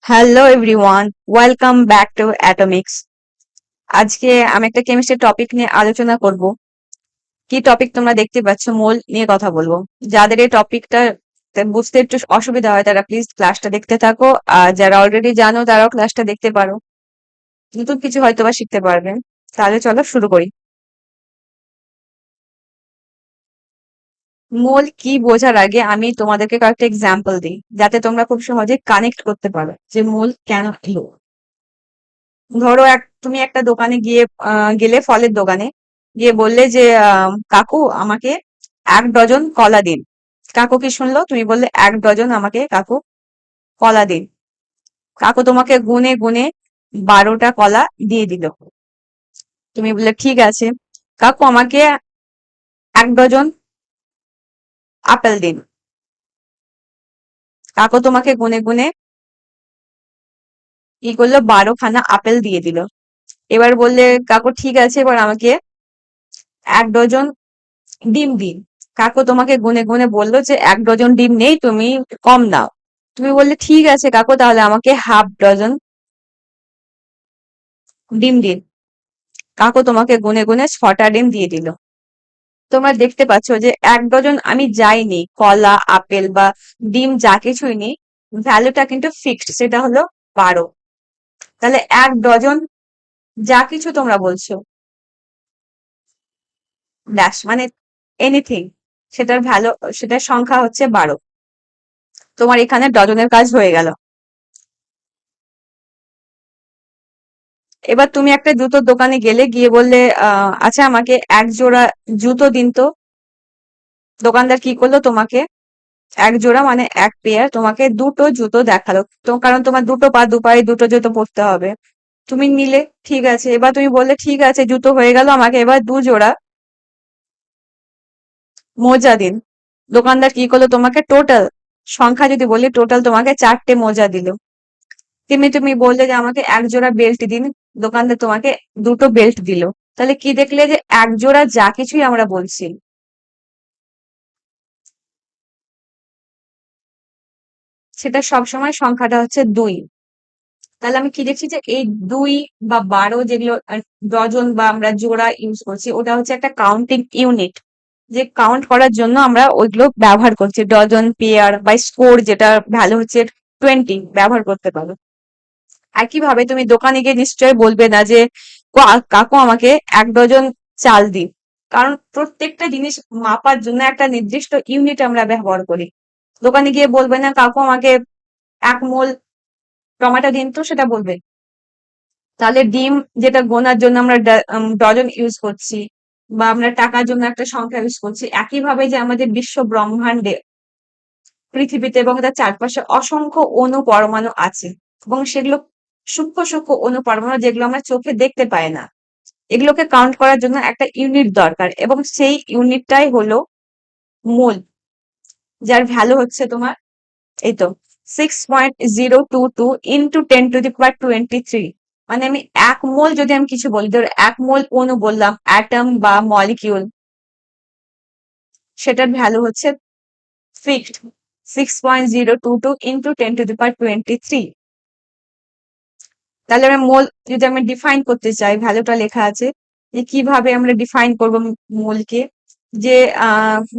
Hello everyone, welcome back to Atomics. আজকে আমি একটা কেমিস্ট্রি টপিক নিয়ে আলোচনা করব। কি টপিক তোমরা দেখতে পাচ্ছ, মোল নিয়ে কথা বলবো। যাদের এই টপিকটা বুঝতে একটু অসুবিধা হয় তারা প্লিজ ক্লাসটা দেখতে থাকো, আর যারা অলরেডি জানো তারাও ক্লাসটা দেখতে পারো। নতুন কিছু হয়তো বা শিখতে পারবে। তাহলে চলো শুরু করি। মোল কি বোঝার আগে আমি তোমাদেরকে কয়েকটা এক্সাম্পল দিই, যাতে তোমরা খুব সহজে কানেক্ট করতে পারো যে মোল কেন এলো। ধরো তুমি একটা দোকানে গেলে, ফলের দোকানে গিয়ে বললে যে কাকু আমাকে 1 ডজন কলা দিন। কাকু কি শুনলো? তুমি বললে 1 ডজন আমাকে কাকু কলা দিন। কাকু তোমাকে গুনে গুনে 12টা কলা দিয়ে দিল। তুমি বললে ঠিক আছে। কাকু আমাকে 1 ডজন আপেল দিন। কাকু তোমাকে গুনে গুনে কি করলো, 12খানা আপেল দিয়ে দিল। এবার বললে কাকু ঠিক আছে, এবার আমাকে 1 ডজন ডিম দিন। কাকু তোমাকে গুনে গুনে বললো যে 1 ডজন ডিম নেই, তুমি কম দাও। তুমি বললে ঠিক আছে কাকু, তাহলে আমাকে 1/2 ডজন ডিম দিন। কাকু তোমাকে গুনে গুনে 6টা ডিম দিয়ে দিল। তোমরা দেখতে পাচ্ছ যে 1 ডজন আমি যাইনি, কলা আপেল বা ডিম যা কিছুই নেই, ভ্যালুটা কিন্তু ফিক্সড, সেটা হলো 12। তাহলে 1 ডজন যা কিছু তোমরা বলছো, ড্যাশ মানে এনিথিং, সেটার ভ্যালু, সেটার সংখ্যা হচ্ছে 12। তোমার এখানে ডজনের কাজ হয়ে গেল। এবার তুমি একটা জুতোর দোকানে গেলে, গিয়ে বললে আচ্ছা আমাকে 1 জোড়া জুতো দিন তো। দোকানদার কি করলো, তোমাকে 1 জোড়া মানে 1 পেয়ার, তোমাকে 2টো জুতো দেখালো। তো কারণ তোমার 2 পা, 2 পায়ে 2টো জুতো পরতে হবে। তুমি নিলে, ঠিক আছে। এবার তুমি বললে ঠিক আছে জুতো হয়ে গেল, আমাকে এবার 2 জোড়া মোজা দিন। দোকানদার কি করলো, তোমাকে টোটাল সংখ্যা যদি বলি, টোটাল তোমাকে 4টে মোজা দিল। তুমি বললে যে আমাকে 1 জোড়া বেল্ট দিন। দোকানদার তোমাকে 2টো বেল্ট দিল। তাহলে কি দেখলে, যে 1 জোড়া যা কিছুই আমরা বলছি, সেটা সবসময় সংখ্যাটা হচ্ছে 2। তাহলে আমি কি দেখছি, যে এই 2 বা 12 যেগুলো ডজন বা আমরা জোড়া ইউজ করছি, ওটা হচ্ছে একটা কাউন্টিং ইউনিট, যে কাউন্ট করার জন্য আমরা ওইগুলো ব্যবহার করছি। ডজন, পেয়ার বা স্কোর, যেটা ভ্যালু হচ্ছে 20, ব্যবহার করতে পারো। একইভাবে তুমি দোকানে গিয়ে নিশ্চয়ই বলবে না যে কাকু আমাকে 1 ডজন চাল দিন। কারণ প্রত্যেকটা জিনিস মাপার জন্য একটা নির্দিষ্ট ইউনিট আমরা ব্যবহার করি। দোকানে গিয়ে বলবে না কাকু আমাকে 1 মোল টমেটো দিন তো, সেটা বলবে। তাহলে ডিম, যেটা গোনার জন্য আমরা ডজন ইউজ করছি, বা আমরা টাকার জন্য একটা সংখ্যা ইউজ করছি, একইভাবে যে আমাদের বিশ্ব ব্রহ্মাণ্ডে, পৃথিবীতে এবং তার চারপাশে অসংখ্য অণু পরমাণু আছে, এবং সেগুলো সূক্ষ্ম সূক্ষ্ম অণু পরমাণু, যেগুলো আমরা চোখে দেখতে পাই না। এগুলোকে কাউন্ট করার জন্য একটা ইউনিট দরকার, এবং সেই ইউনিটটাই হলো মোল, যার ভ্যালু হচ্ছে তোমার এই তো 6.022 ইন্টু 10⁻23। মানে আমি 1 মোল, যদি আমি কিছু বলি, ধর 1 মোল অণু বললাম, অ্যাটম বা মলিকিউল, সেটার ভ্যালু হচ্ছে ফিক্সড 6.022 ইন্টু 10⁻23। তাহলে আমি মোল, যদি আমি ডিফাইন করতে চাই, ভ্যালুটা লেখা আছে যে কিভাবে আমরা ডিফাইন করব মোলকে। যে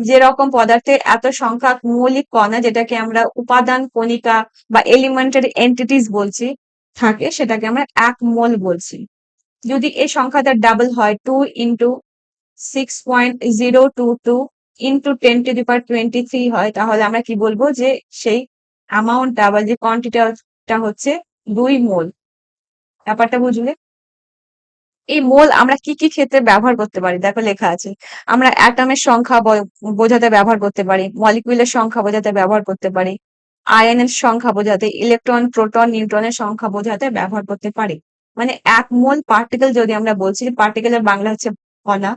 যেরকম পদার্থের এত সংখ্যক মৌলিক কণা, যেটাকে আমরা উপাদান কণিকা বা এলিমেন্টারি এন্টিটিস বলছি, থাকে, সেটাকে আমরা 1 মোল বলছি। যদি এই সংখ্যাটা ডাবল হয়, 2 × 6.022 ইন্টু 10⁻23 হয়, তাহলে আমরা কি বলবো, যে সেই অ্যামাউন্টটা বা যে কোয়ান্টিটিটা হচ্ছে 2 মোল। ব্যাপারটা বুঝলে? এই মোল আমরা কি কি ক্ষেত্রে ব্যবহার করতে পারি, দেখো লেখা আছে। আমরা অ্যাটমের সংখ্যা বোঝাতে ব্যবহার করতে পারি, মলিকিউলের সংখ্যা বোঝাতে ব্যবহার করতে পারি, আয়নের সংখ্যা বোঝাতে, ইলেকট্রন, প্রোটন, নিউট্রনের সংখ্যা বোঝাতে ব্যবহার করতে পারি। মানে 1 মোল পার্টিকেল যদি আমরা বলছি, পার্টিকেলের বাংলা হচ্ছে কণা,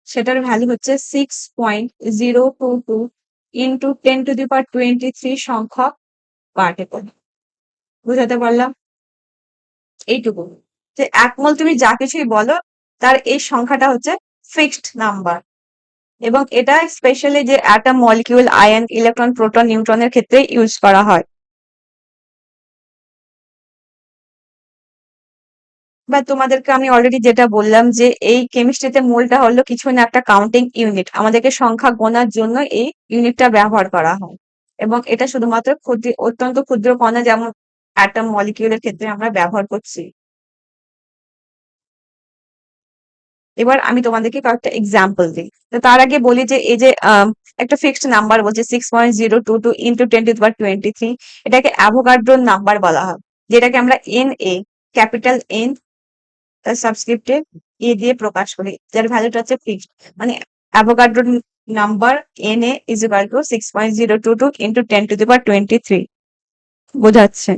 সেটার ভ্যালু হচ্ছে 6.022 ইন্টু 10⁻23 সংখ্যক পার্টিকেল। বুঝাতে পারলাম? এইটুকু, যে 1 মোল তুমি যা কিছুই বলো, তার এই সংখ্যাটা হচ্ছে ফিক্সড নাম্বার। এবং এটা স্পেশালি যে atom, molecule, ion, electron, proton, নিউট্রনের ক্ষেত্রে ইউজ করা হয়। বা তোমাদেরকে আমি অলরেডি যেটা বললাম যে এই কেমিস্ট্রিতে মোলটা হলো কিছু না একটা কাউন্টিং ইউনিট, আমাদেরকে সংখ্যা গোনার জন্য এই ইউনিটটা ব্যবহার করা হয়। এবং এটা শুধুমাত্র অত্যন্ত ক্ষুদ্র কণা যেমন অ্যাটম, মলিকিউলের ক্ষেত্রে আমরা ব্যবহার করছি। এবার আমি তোমাদেরকে কয়েকটা এক্সাম্পল দিই। তো তার আগে বলি যে এই যে একটা ফিক্সড নাম্বার বলছে 6.022 ইন্টু 10⁻23, এটাকে অ্যাভোগাড্রোর নাম্বার বলা হয়, যেটাকে আমরা NA, ক্যাপিটাল N সাবস্ক্রিপ্টে দিয়ে প্রকাশ করি, যার ভ্যালুটা হচ্ছে ফিক্সড। মানে Avogadro number NA is equal to 6.022 into 10⁻23 বোঝাচ্ছে।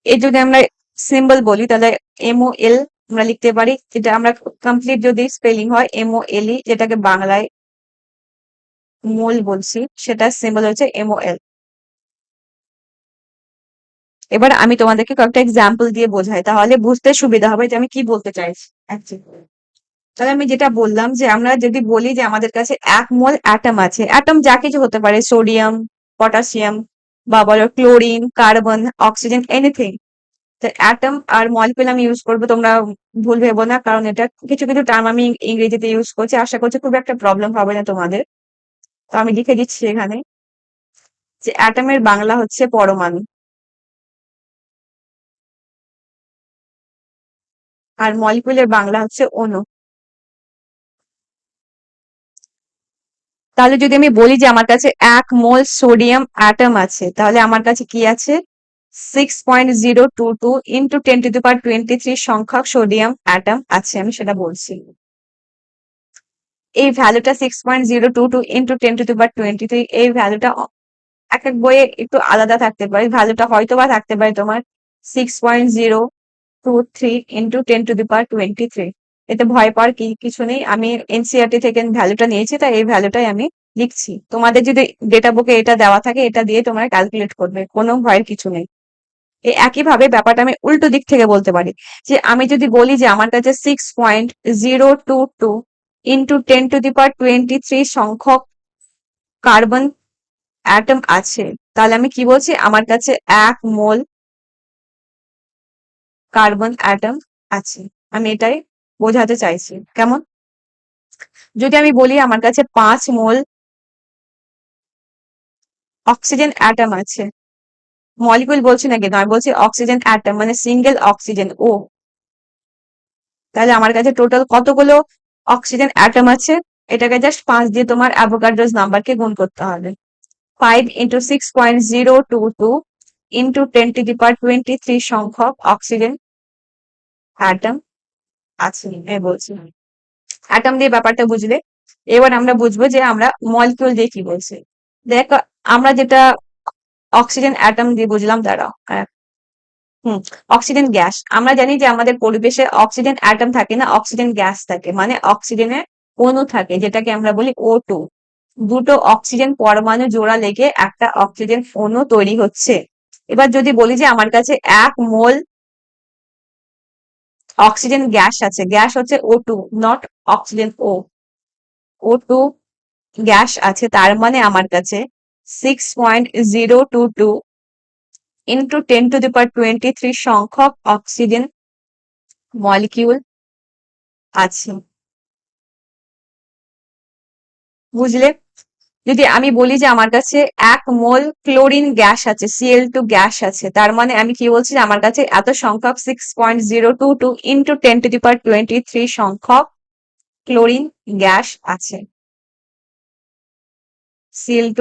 এই যদি আমরা সিম্বল বলি তাহলে MOL আমরা লিখতে পারি, যেটা আমরা কমপ্লিট যদি স্পেলিং হয় MOLE, যেটাকে বাংলায় মোল বলছি, সেটা সিম্বল হচ্ছে MOL। এবার আমি তোমাদেরকে কয়েকটা এক্সাম্পল দিয়ে বোঝাই, তাহলে বুঝতে সুবিধা হবে যে আমি কি বলতে চাইছি actually। তাহলে আমি যেটা বললাম যে আমরা যদি বলি যে আমাদের কাছে 1 মোল অ্যাটম আছে, অ্যাটম যা কিছু হতে পারে, সোডিয়াম, পটাশিয়াম, বা বলো ক্লোরিন, কার্বন, অক্সিজেন, এনিথিং। তো অ্যাটম আর মলিকুল আমি ইউজ করবো, তোমরা ভুল ভেবো না, কারণ এটা কিছু কিছু টার্ম আমি ইংরেজিতে ইউজ করছি, আশা করছি খুব একটা প্রবলেম হবে না তোমাদের। তো আমি লিখে দিচ্ছি এখানে যে অ্যাটমের বাংলা হচ্ছে পরমাণু, আর মলিকুলের বাংলা হচ্ছে অণু। তাহলে যদি আমি বলি যে আমার কাছে 1 মোল সোডিয়াম অ্যাটম আছে, তাহলে আমার কাছে কি আছে? 6.022 ইন্টু 10⁻23 সংখ্যক সোডিয়াম অ্যাটম আছে, আমি সেটা বলছি। এই ভ্যালুটা 6.022 ইন্টু 10⁻23, এই ভ্যালুটা এক এক বইয়ে একটু আলাদা থাকতে পারে, ভ্যালুটা হয়তো বা থাকতে পারে তোমার 6.023 ইন্টু 10⁻23। এতে ভয় পাওয়ার কিছু নেই, আমি NCERT থেকে ভ্যালুটা নিয়েছি, তাই এই ভ্যালুটাই আমি লিখছি। তোমাদের যদি ডেটা বুকে এটা দেওয়া থাকে, এটা দিয়ে তোমরা ক্যালকুলেট করবে, কোনো ভয়ের কিছু নেই। এই একইভাবে ব্যাপারটা আমি উল্টো দিক থেকে বলতে পারি, যে আমি যদি বলি যে আমার কাছে 6.022 ইন্টু 10⁻23 সংখ্যক কার্বন অ্যাটম আছে, তাহলে আমি কি বলছি? আমার কাছে 1 মোল কার্বন অ্যাটম আছে, আমি এটাই বোঝাতে চাইছি। কেমন? যদি আমি বলি আমার কাছে 5 মোল অক্সিজেন অ্যাটম আছে, মলিকুল বলছি না কিন্তু আমি বলছি অক্সিজেন অ্যাটম, মানে সিঙ্গেল অক্সিজেন ও, তাহলে আমার কাছে টোটাল কতগুলো অক্সিজেন অ্যাটম আছে? এটাকে জাস্ট 5 দিয়ে তোমার অ্যাভোগাড্রোস নাম্বারকে গুণ করতে হবে। 5 ইন্টু 6.022 ইন্টু 10⁻23 সংখ্যক অক্সিজেন অ্যাটম আছে, আমি বলছি। অ্যাটম দিয়ে ব্যাপারটা বুঝলে, এবার আমরা বুঝবো যে আমরা মলিকিউল দিয়ে কি বলছি। দেখো, আমরা যেটা অক্সিজেন অ্যাটম দিয়ে বুঝলাম, দাঁড়াও। হুম, অক্সিজেন গ্যাস, আমরা জানি যে আমাদের পরিবেশে অক্সিজেন অ্যাটম থাকে না, অক্সিজেন গ্যাস থাকে, মানে অক্সিজেনের অণু থাকে, যেটাকে আমরা বলি O2। দুটো অক্সিজেন পরমাণু জোড়া লেগে একটা অক্সিজেন অণু তৈরি হচ্ছে। এবার যদি বলি যে আমার কাছে 1 মোল অক্সিজেন গ্যাস আছে, গ্যাস হচ্ছে O2, not oxygen O2 gas আছে, তার মানে আমার কাছে 6.022 ইন্টু 10⁻23 সংখ্যক অক্সিজেন মলিকিউল আছে। বুঝলে? যদি আমি বলি যে আমার কাছে 1 মোল ক্লোরিন গ্যাস আছে, Cl2 গ্যাস আছে, তার মানে আমি কি বলছি? যে আমার কাছে এত সংখ্যক 6.022 ইন্টু 10⁻23 সংখ্যক ক্লোরিন গ্যাস আছে, Cl2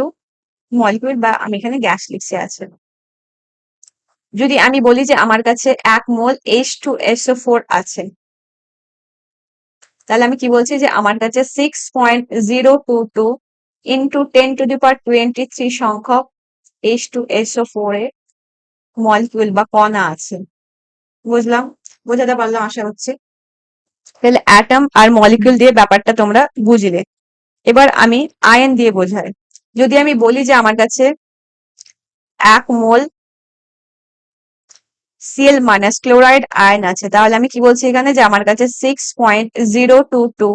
মলিকিউল, বা আমি এখানে গ্যাস লিখছি আছে। যদি আমি বলি যে আমার কাছে 1 মোল H2SO4 আছে, তাহলে আমি কি বলছি? যে আমার কাছে 6.022 ইন্টু 10⁻23 সংখ্যক H2SO4 এর মলিকিউল বা কণা আছে। বুঝলাম? বোঝাতে পারলাম আশা হচ্ছে। তাহলে অ্যাটম আর মলিকিউল দিয়ে ব্যাপারটা তোমরা বুঝলে। এবার আমি আয়ন দিয়ে বোঝাই। যদি আমি বলি যে আমার কাছে 1 মোল Cl- ক্লোরাইড আয়ন আছে, তাহলে আমি কি বলছি এখানে? যে আমার কাছে 6.022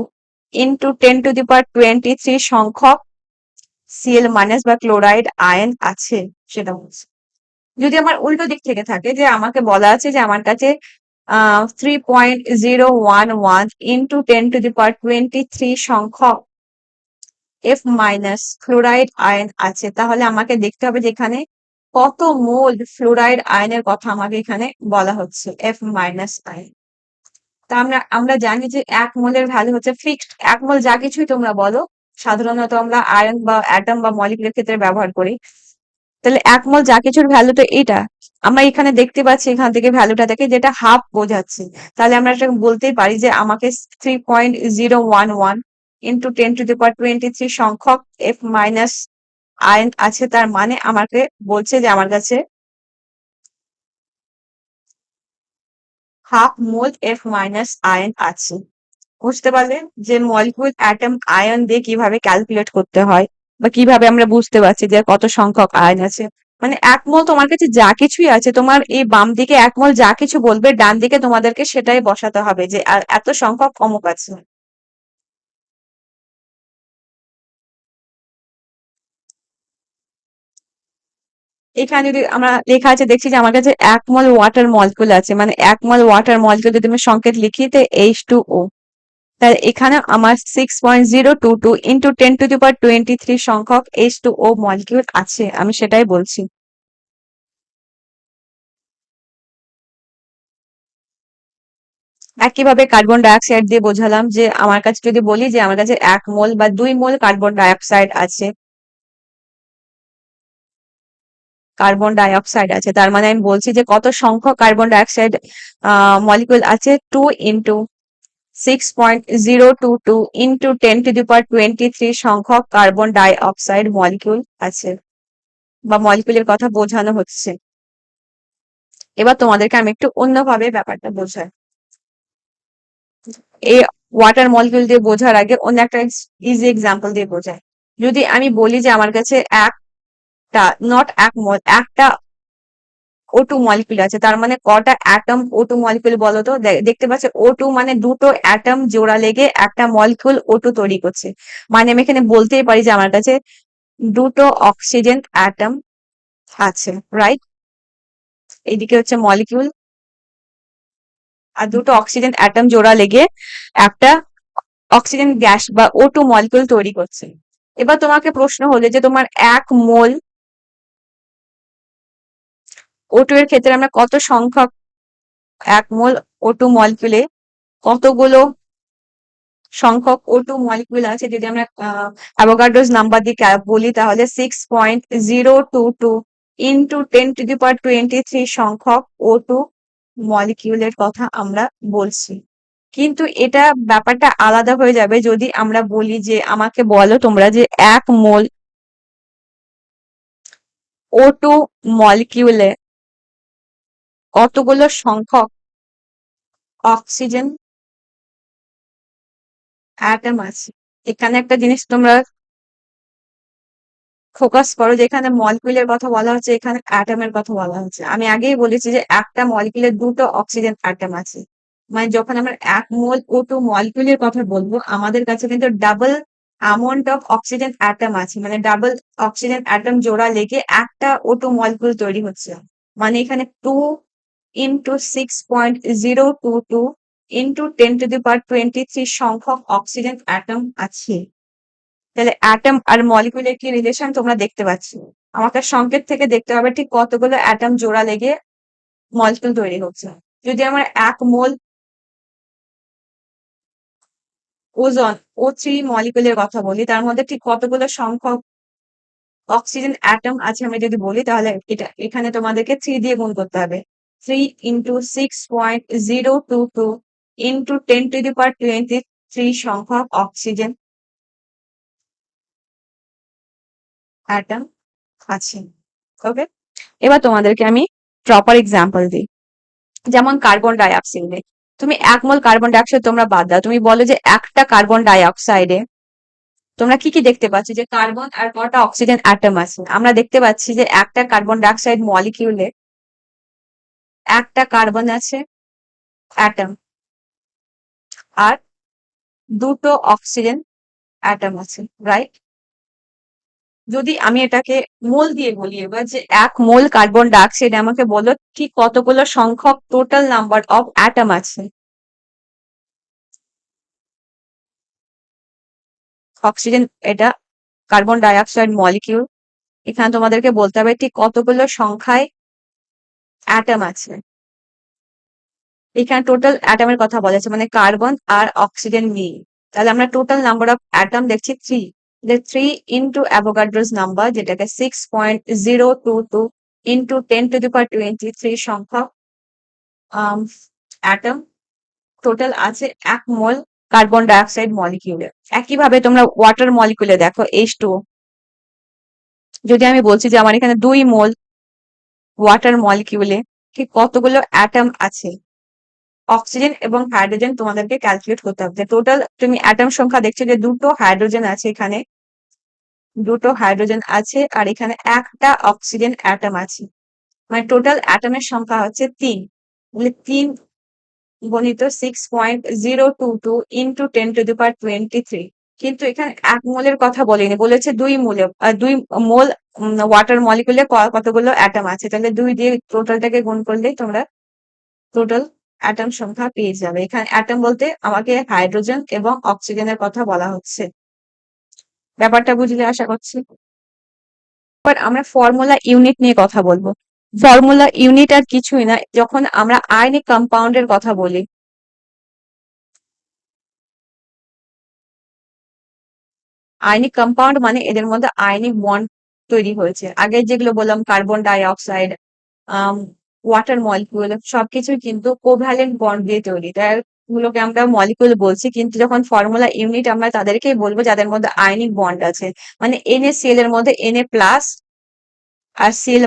ইন্টু 10⁻23 সংখ্যক Cl মাইনাস বা ক্লোরাইড আয়ন আছে সেটা বলছে। যদি আমার উল্টো দিক থেকে থাকে যে আমাকে বলা আছে যে আমার কাছে 3.011 ইন্টু 10⁻23 সংখ্যক F মাইনাস ফ্লোরাইড আয়ন আছে, তাহলে আমাকে দেখতে হবে যে এখানে কত মোল ফ্লোরাইড আয়নের কথা আমাকে এখানে বলা হচ্ছে, F মাইনাস আয়ন। তা আমরা আমরা জানি যে 1 মোলের ভ্যালু হচ্ছে ফিক্সড। 1 মোল যা কিছুই তোমরা বলো, সাধারণত আমরা আয়ন বা অ্যাটম বা মলিকুলের ক্ষেত্রে ব্যবহার করি। তাহলে 1 মোল যা কিছুর ভ্যালু তো এটা। আমরা এখানে দেখতে পাচ্ছি এখান থেকে ভ্যালুটা থেকে যেটা হাফ বোঝাচ্ছে। তাহলে আমরা এটা বলতেই পারি যে আমাকে 3.011 ইন্টু 10⁻23 সংখ্যক F মাইনাস আয়ন আছে, তার মানে আমাকে বলছে যে আমার কাছে হাফ মোল F মাইনাস আয়ন আছে। বুঝতে পারলে যে মলিকুল অ্যাটম আয়ন দিয়ে কিভাবে ক্যালকুলেট করতে হয় বা কিভাবে আমরা বুঝতে পারছি যে কত সংখ্যক আয়ন আছে। মানে 1 মোল তোমার কাছে যা কিছুই আছে, তোমার এই বাম দিকে 1 মোল যা কিছু বলবে, ডান দিকে তোমাদেরকে সেটাই বসাতে হবে যে এত সংখ্যক অমুক আছে। এখানে যদি আমরা লেখা আছে দেখছি যে আমার কাছে 1 মোল ওয়াটার মলিকুল আছে, মানে 1 মোল ওয়াটার মলিকুল যদি আমি সংকেত লিখি তো H2O, তাহলে এখানে আমার 6.022 ইন্টু 10⁻23 সংখ্যক H2O মলিকিউল আছে, আমি সেটাই বলছি। একইভাবে কার্বন ডাইঅক্সাইড দিয়ে বোঝালাম যে আমার কাছে যদি বলি যে আমার কাছে 1 মোল বা 2 মোল কার্বন ডাইঅক্সাইড আছে, তার মানে আমি বলছি যে কত সংখ্যক কার্বন ডাইঅক্সাইড মলিকুল আছে, 2 ইন্টু 6.022 ইন্টু 10⁻23 সংখ্যক কার্বন ডাই অক্সাইড মলিকিউল আছে বা মলিকুলের কথা বোঝানো হচ্ছে। এবার তোমাদেরকে আমি একটু অন্যভাবে ব্যাপারটা বোঝাই। এই ওয়াটার মলিকিউল দিয়ে বোঝার আগে অন্য একটা ইজি এক্সাম্পল দিয়ে বোঝাই। যদি আমি বলি যে আমার কাছে একটা, নট 1 মোল, একটা O2 মলিকিউল আছে, তার মানে কটা অ্যাটম O2 মলিকিউল বলো তো? দেখতে পাচ্ছ O2 মানে দুটো অ্যাটম জোড়া লেগে একটা মলিকিউল O2 তৈরি করছে। মানে আমি এখানে বলতেই পারি যে আমার কাছে দুটো অক্সিজেন অ্যাটম আছে, রাইট? এইদিকে হচ্ছে মলিকিউল, আর দুটো অক্সিজেন অ্যাটম জোড়া লেগে একটা অক্সিজেন গ্যাস বা O2 মলিকিউল তৈরি করছে। এবার তোমাকে প্রশ্ন হলে যে তোমার 1 মোল O2 এর ক্ষেত্রে আমরা কত সংখ্যক 1 মোল O2 মলিকিউলে কতগুলো সংখ্যক O2 মলিকিউল আছে, যদি আমরা অ্যাভোগাড্রোস নাম্বার দিয়ে বলি তাহলে 6.022 ইন্টু 10⁻23 সংখ্যক O2 মলিকিউলের কথা আমরা বলছি। কিন্তু এটা ব্যাপারটা আলাদা হয়ে যাবে যদি আমরা বলি যে আমাকে বলো তোমরা যে 1 মোল O2 মলিকিউলে কতগুলো সংখ্যক অক্সিজেন অ্যাটম আছে। এখানে একটা জিনিস তোমরা ফোকাস করো যে এখানে মলিকিউলের কথা বলা হচ্ছে, এখানে অ্যাটমের কথা বলা হচ্ছে। আমি আগেই বলেছি যে একটা মলিকিউলে দুটো অক্সিজেন অ্যাটম আছে, মানে যখন আমরা 1 মোল O2 মলিকিউলের কথা বলবো আমাদের কাছে কিন্তু double amount of oxygen atom আছে, মানে ডাবল অক্সিজেন অ্যাটম জোড়া লেগে একটা O2 মলিকিউল তৈরি হচ্ছে। মানে এখানে 2 ইন্টু 6.022 ইন্টু 10⁻23 সংখ্যক অক্সিজেন অ্যাটম আছে। তাহলে অ্যাটম আর মলিকুলের কি রিলেশন তোমরা দেখতে পাচ্ছ। আমাকে সংকেত থেকে দেখতে হবে ঠিক কতগুলো অ্যাটম জোড়া লেগে মলিকুল তৈরি হচ্ছে। যদি আমার 1 মোল ওজন O3 মলিকুলের কথা বলি, তার মধ্যে ঠিক কতগুলো সংখ্যক অক্সিজেন অ্যাটম আছে আমি যদি বলি, তাহলে এটা এখানে তোমাদেরকে 3 দিয়ে গুণ করতে হবে। 3 ইন্টু 6.022 ইন্টু 10⁻23 সংখ্যক অক্সিজেন অ্যাটম আছে। ওকে, এবার তোমাদেরকে আমি প্রপার এক্সাম্পল দিই। যেমন কার্বন ডাই অক্সাইডে তুমি 1 মোল কার্বন ডাই অক্সাইড তোমরা বাদ দাও, তুমি বলো যে একটা কার্বন ডাই অক্সাইডে তোমরা কি কি দেখতে পাচ্ছ, যে কার্বন আর কটা অক্সিজেন অ্যাটম আছে। আমরা দেখতে পাচ্ছি যে একটা কার্বন ডাই অক্সাইড মলিকিউলে একটা কার্বন আছে অ্যাটম, আর দুটো অক্সিজেন অ্যাটম আছে, রাইট? যদি আমি এটাকে মোল দিয়ে বলি এবার, যে 1 মোল কার্বন ডাইঅক্সাইড, আমাকে বলো ঠিক কতগুলো সংখ্যক টোটাল নাম্বার অফ অ্যাটম আছে। অক্সিজেন এটা কার্বন ডাইঅক্সাইড মলিকিউল, এখানে তোমাদেরকে বলতে হবে ঠিক কতগুলো সংখ্যায় অ্যাটম আছে। এখানে টোটাল অ্যাটমের কথা বলা আছে, মানে কার্বন আর অক্সিজেন নিয়ে। তাহলে আমরা টোটাল নাম্বার অফ অ্যাটম দেখছি 3। 3 × অ্যাভোগাড্রোস নাম্বার, যেটাকে 6.022 × 10⁻23 সংখ্যক অ্যাটম টোটাল আছে 1 মোল কার্বন ডাইঅক্সাইড মলিকিউলে। একইভাবে তোমরা ওয়াটার মলিকিউলে দেখো H2O, যদি আমি বলছি যে আমার এখানে 2 মোল ওয়াটার মলিকিউলে ঠিক কতগুলো অ্যাটম আছে, অক্সিজেন এবং হাইড্রোজেন তোমাদেরকে ক্যালকুলেট করতে হবে। টোটাল তুমি অ্যাটম সংখ্যা দেখছো যে দুটো হাইড্রোজেন আছে, এখানে দুটো হাইড্রোজেন আছে, আর এখানে একটা অক্সিজেন অ্যাটম আছে, মানে টোটাল অ্যাটমের সংখ্যা হচ্ছে 3। তাহলে 3 গণিত 6.022 × 10⁻23। কিন্তু এখানে 1 মোলের কথা বলেনি, বলেছে 2 মোলে, 2 মোল ওয়াটার মলিকুলে কতগুলো অ্যাটম আছে। তাহলে 2 দিয়ে টোটালটাকে গুণ করলেই তোমরা টোটাল অ্যাটম সংখ্যা পেয়ে যাবে। এখানে অ্যাটম বলতে আমাকে হাইড্রোজেন এবং অক্সিজেনের কথা বলা হচ্ছে। ব্যাপারটা বুঝলে আশা করছি। এবার আমরা ফর্মুলা ইউনিট নিয়ে কথা বলবো। ফর্মুলা ইউনিট আর কিছুই না, যখন আমরা আয়নিক কম্পাউন্ডের কথা বলি, আয়নিক কম্পাউন্ড মানে এদের মধ্যে আয়নিক বন্ড তৈরি হয়েছে। আগে যেগুলো বললাম carbon die oxide, water molecule, সবকিছুই কিন্তু কোভ্যালেন্ট বন্ড দিয়ে তৈরি, তাই গুলোকে আমরা মলিকিউল বলছি। কিন্তু যখন ফর্মুলা ইউনিট আমরা তাদেরকেই বলবো যাদের মধ্যে আয়নিক বন্ড আছে, মানে NaCl এর মধ্যে Na+ আর Cl-,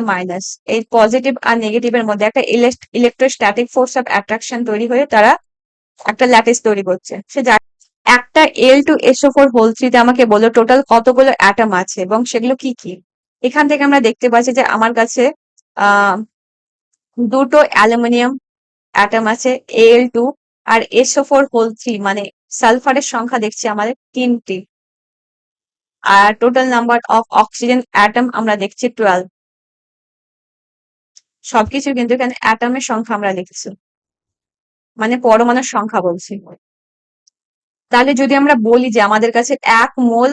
এই পজিটিভ আর নেগেটিভের মধ্যে একটা ইলেকট্রোস্ট্যাটিক ফোর্স অফ অ্যাট্রাকশন তৈরি হয়ে তারা একটা ল্যাটিস তৈরি করছে। একটা Al2SO4 তে আমাকে বলো টোটাল কতগুলো অ্যাটম আছে এবং সেগুলো কি কি। এখান থেকে আমরা দেখতে পাচ্ছি যে আমার কাছে আহ দুটো অ্যালুমিনিয়াম অ্যাটম আছে Al2, আর SO4 মানে সালফারের সংখ্যা দেখছি আমাদের 3টি, আর total number of oxygen atom আমরা দেখছি 12। সবকিছু কিন্তু এখানে অ্যাটমের সংখ্যা আমরা লিখছি, মানে পরমাণুর সংখ্যা বলছি। তাহলে যদি আমরা বলি যে আমাদের কাছে 1 মোল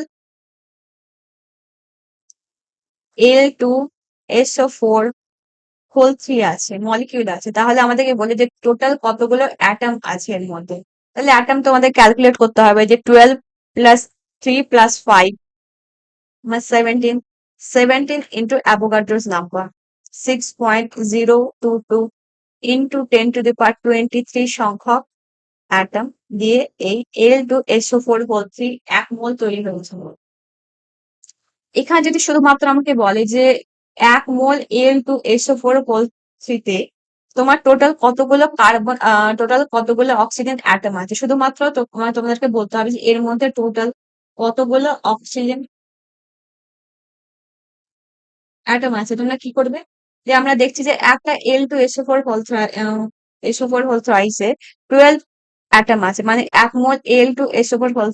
Al2SO4 আছে, মলিকিউল আছে, তাহলে আমাদেরকে বলে যে টোটাল কতগুলো অ্যাটম আছে এর মধ্যে। তাহলে অ্যাটম তো আমাদের ক্যালকুলেট করতে হবে যে 12 + 3 + 5 17। 17 × অ্যাভোগাড্রোস নাম্বার, 6.022 × 10⁻23 সংখ্যক অ্যাটম দিয়ে এই Al2SO4 1 মোল তৈরি হয়েছে। এখানে যদি শুধুমাত্র আমাকে বলে যে 1 মোল Al2SO4 তে তোমার টোটাল কতগুলো কার্বন, টোটাল কতগুলো অক্সিজেন অ্যাটম আছে, শুধুমাত্র তোমাদেরকে বলতে হবে যে এর মধ্যে টোটাল কতগুলো অক্সিজেন অ্যাটম আছে। তোমরা কি করবে, যে আমরা দেখছি যে একটা Al2SO4 12 অ্যাটম আছে, মানে 1 মোল Al2SO4 12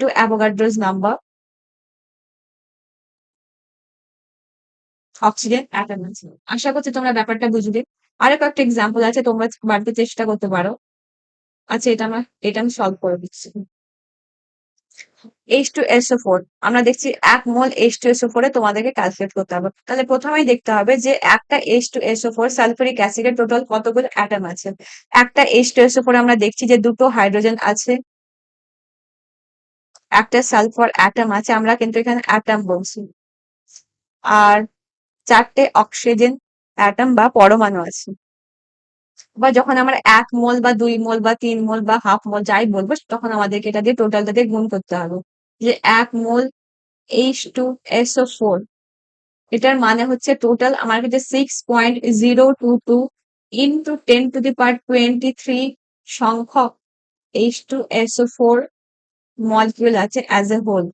× Avogadro's number oxygen atom আছে। আশা করছি তোমরা ব্যাপারটা বুঝবে। আরো কয়েকটা এক্সাম্পল আছে, তোমরা বাড়িতে চেষ্টা করতে পারো। আচ্ছা, এটা আমি সলভ করে দিচ্ছি। H2SO4 আমরা দেখছি 1 মোল H2SO4 তোমাদেরকে ক্যালকুলেট করতে হবে। তাহলে প্রথমেই দেখতে হবে যে একটা H2SO4 সালফিউরিক অ্যাসিডের টোটাল কতগুলো অ্যাটম আছে। একটা H2SO4 আমরা দেখছি যে দুটো হাইড্রোজেন আছে, একটা সালফার অ্যাটম আছে, আমরা কিন্তু এখানে অ্যাটম বলছি, আর 4টে অক্সিজেন অ্যাটম বা পরমাণু আছে। বা যখন আমরা 1 মোল বা 2 মোল বা 3 মোল বা ½ মোল যাই বলবো, তখন আমাদেরকে এটা দিয়ে টোটালটা দিয়ে গুণ করতে হবে। যে 1 মোল H2SO4, এটার মানে হচ্ছে টোটাল আমার কাছে 6.022 × 10⁻23 সংখ্যক H2SO4 মলিকিউল আছে অ্যাজ এ হোল।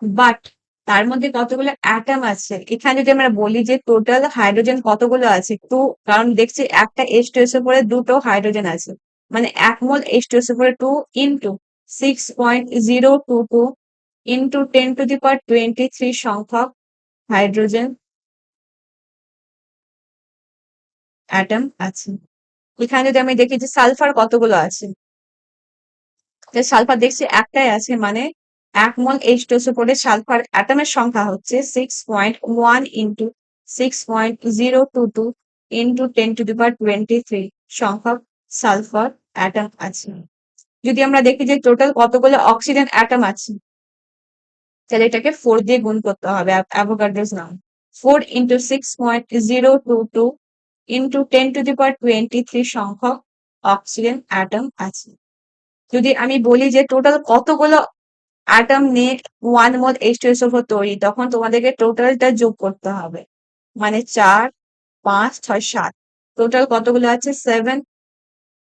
বাট তার মধ্যে কতগুলো অ্যাটম আছে, এখানে যদি আমরা বলি যে টোটাল হাইড্রোজেন কতগুলো আছে, 2, কারণ দেখছি একটা H2SO4 দুটো হাইড্রোজেন আছে, মানে 1 মোল H2SO4 ইন্টু 6.022 ইন্টু 10⁻23 সংখ্যক হাইড্রোজেন অ্যাটম আছে। এখানে যদি আমি দেখি যে সালফার কতগুলো আছে, সালফার দেখছি একটাই আছে, মানে 1 মোল H2SO4 এর সালফার অ্যাটমের সংখ্যা হচ্ছে 6.1 ইন্টু 6.022 ইন্টু 10⁻23 সংখ্যক সালফার অ্যাটম আছে। যদি আমরা দেখি যে টোটাল কতগুলো অক্সিজেন অ্যাটম আছে, তাহলে এটাকে 4 দিয়ে গুণ করতে হবে অ্যাভোগাড্রোস নাম। 4 ইন্টু 6.022 ইন্টু 10⁻23 সংখ্যক অক্সিজেন অ্যাটম আছে। যদি আমি বলি যে টোটাল কতগুলো অ্যাটম নিয়ে 1 মোল H2SO4 তৈরি, তখন তোমাদেরকে টোটালটা যোগ করতে হবে, মানে 4, 5, 6, 7, টোটাল কতগুলো আছে 7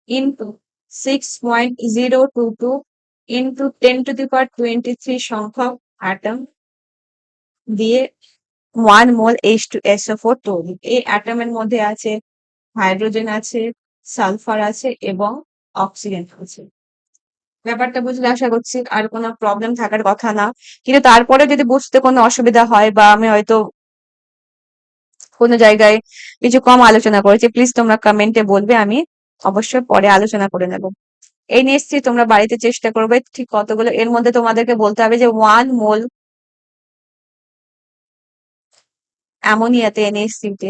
ইন্টু 6.022 ইন্টু 10⁻23 সংখ্যক অ্যাটম দিয়ে 1 মোল H2SO4 তৈরি। এই অ্যাটমের মধ্যে আছে হাইড্রোজেন আছে, সালফার আছে এবং অক্সিজেন আছে। ব্যাপারটা বুঝলে আশা করছি আর কোনো প্রবলেম থাকার কথা না। কিন্তু তারপরে যদি বুঝতে কোনো অসুবিধা হয় বা আমি হয়তো কোনো জায়গায় কিছু কম আলোচনা করেছি, প্লিজ তোমরা কমেন্টে বলবে, আমি অবশ্যই পরে আলোচনা করে নেব। এই নিশ্চয়ই তোমরা বাড়িতে চেষ্টা করবে ঠিক কতগুলো, এর মধ্যে তোমাদেরকে বলতে হবে যে 1 মোল অ্যামোনিয়াতে NH3 তে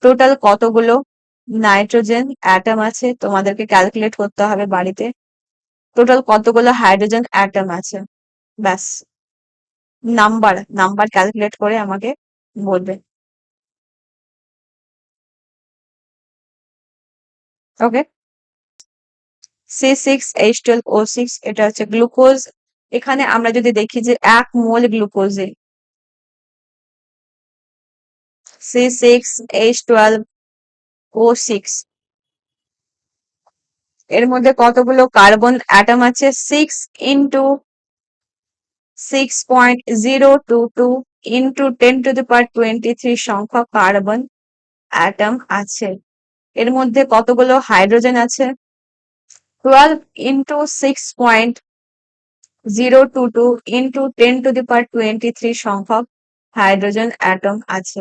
টোটাল কতগুলো নাইট্রোজেন অ্যাটম আছে, তোমাদেরকে ক্যালকুলেট করতে হবে বাড়িতে। টোটাল কতগুলো হাইড্রোজেন অ্যাটম আছে, ব্যাস নাম্বার ক্যালকুলেট করে আমাকে বলবে। ওকে, C6H12O6 এটা হচ্ছে গ্লুকোজ। এখানে আমরা যদি দেখি যে 1 মোল গ্লুকোজে C6H12O6 এর মধ্যে কতগুলো কার্বন অ্যাটম আছে, 6 ইন্টু 6.022 ইন্টু 10⁻23 সংখ্যক কার্বন অ্যাটম আছে। এর মধ্যে কতগুলো হাইড্রোজেন আছে, 12 ইন্টু 6.022 ইন্টু 10⁻23 সংখ্যক হাইড্রোজেন অ্যাটম আছে।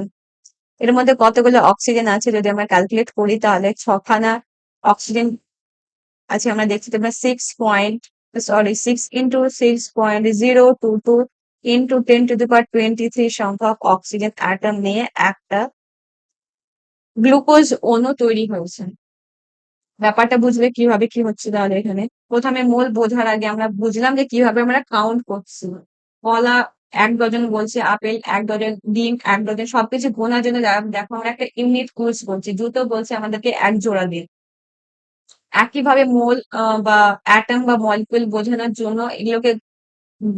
এর মধ্যে কতগুলো অক্সিজেন আছে, যদি আমরা ক্যালকুলেট করি তাহলে 6খানা অক্সিজেন আছে। আমরা দেখছি তোমরা 6 ইন্টু 6.022 ইন্টু 10⁻23 সংখ্যক অক্সিজেন অ্যাটম নিয়ে একটা গ্লুকোজ অণু তৈরি হয়েছে। ব্যাপারটা বুঝলে কিভাবে কি হচ্ছে, তাহলে এখানে প্রথমে মোল বোঝার আগে আমরা বুঝলাম যে কিভাবে আমরা কাউন্ট করছি। কলা 1 ডজন বলছে, আপেল 1 ডজন, ডিম 1 ডজন, সবকিছু গোনার জন্য দেখো আমরা একটা ইউনিট ইউজ করছি। জুতো বলছে আমাদেরকে 1 জোড়া দিন। একইভাবে মোল বা অ্যাটম বা মলিকিউল বোঝানোর জন্য, এগুলোকে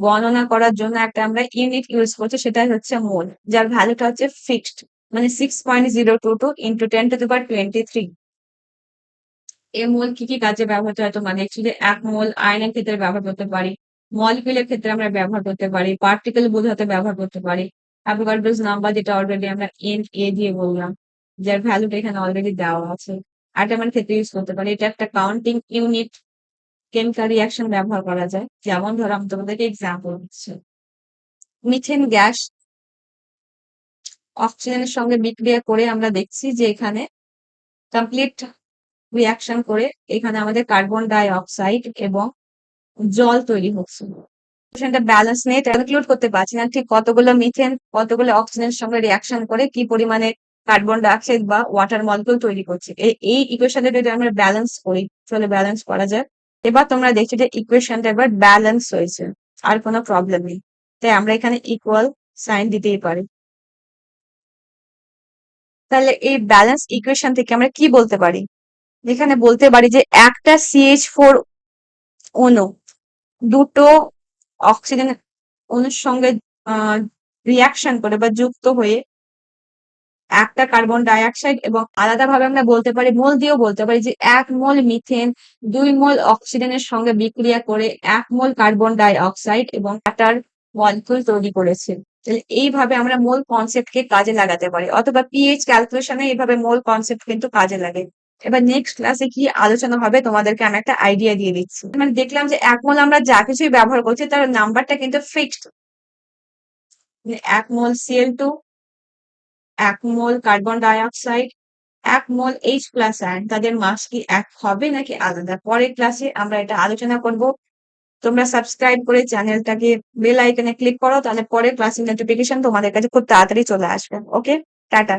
গণনা করার জন্য একটা আমরা ইউনিট ইউজ করছি, সেটাই হচ্ছে মোল, যার ভ্যালুটা হচ্ছে ফিক্সড, মানে 6.022 ইন্টু 10⁻23। এই মোল কি কি কাজে ব্যবহৃত হয় তোমরা দেখছি যে 1 মোল আয়নের ক্ষেত্রে ব্যবহার করতে পারি, মলিকিউলের ক্ষেত্রে আমরা ব্যবহার করতে পারি, পার্টিকেল বোঝাতে ব্যবহার করতে পারি। অ্যাভোগাড্রোস নাম্বার যেটা অলরেডি আমরা NA দিয়ে বললাম, যার ভ্যালুটা এখানে অলরেডি দেওয়া আছে, অ্যাটমের ক্ষেত্রে ইউজ করতে পারি। এটা একটা কাউন্টিং ইউনিট। কেমিক্যাল রিঅ্যাকশন ব্যবহার করা যায়, যেমন ধরো আমি তোমাদেরকে এক্সাম্পল দিচ্ছি। মিথেন গ্যাস অক্সিজেনের সঙ্গে বিক্রিয়া করে আমরা দেখছি যে এখানে কমপ্লিট রিঅ্যাকশন করে এখানে আমাদের কার্বন ডাই অক্সাইড এবং জল তৈরি হচ্ছে। সেটা ব্যালেন্স নেই, ক্যালকুলেট করতে পারছি না ঠিক কতগুলো মিথেন কতগুলো অক্সিজেনের সঙ্গে রিঅ্যাকশন করে কি পরিমাণে কার্বন ডাই অক্সাইড বা ওয়াটার মলিকিউল তৈরি করছে। এই ইকুয়েশনে যদি আমরা ব্যালেন্স করি, তাহলে ব্যালেন্স করা যায়। এবার তোমরা দেখছো যে ইকুয়েশনটা এবার ব্যালেন্স হয়েছে, আর কোনো প্রবলেম নেই, তাই আমরা এখানে ইকুয়াল সাইন দিতেই পারি। তাহলে এই ব্যালেন্স ইকুয়েশন থেকে আমরা কি বলতে পারি, এখানে বলতে পারি যে একটা CH4 অণু দুটো অক্সিজেন অণুর সঙ্গে রিয়াকশন করে বা যুক্ত হয়ে একটা কার্বন ডাই অক্সাইড, এবং আলাদাভাবে আমরা বলতে পারি, মোল দিয়েও বলতে পারি যে 1 মোল মিথেন 2 মোল অক্সিজেনের সঙ্গে বিক্রিয়া করে 1 মোল কার্বন ডাই অক্সাইড এবং ওয়াটার মলিকিউল তৈরি করেছে। তাহলে এইভাবে আমরা মোল কনসেপ্টকে কাজে লাগাতে পারি, অথবা পিএইচ ক্যালকুলেশনে এইভাবে মোল কনসেপ্ট কিন্তু কাজে লাগে। এবার নেক্সট ক্লাসে কি আলোচনা হবে তোমাদেরকে আমি একটা আইডিয়া দিয়ে দিচ্ছি। মানে দেখলাম যে 1 মোল আমরা যা কিছুই ব্যবহার করছি তার নাম্বারটা কিন্তু ফিক্সড। 1 মোল Cl2, 1 মোল কার্বন ডাই অক্সাইড, 1 মোল H+ আয়ন, তাদের মাস কি এক হবে নাকি আলাদা? পরের ক্লাসে আমরা এটা আলোচনা করব। তোমরা সাবস্ক্রাইব করে চ্যানেলটাকে বেল আইকনে ক্লিক করো, তাহলে পরের ক্লাসের নোটিফিকেশন তোমাদের কাছে খুব তাড়াতাড়ি চলে আসবে। ওকে, টাটা।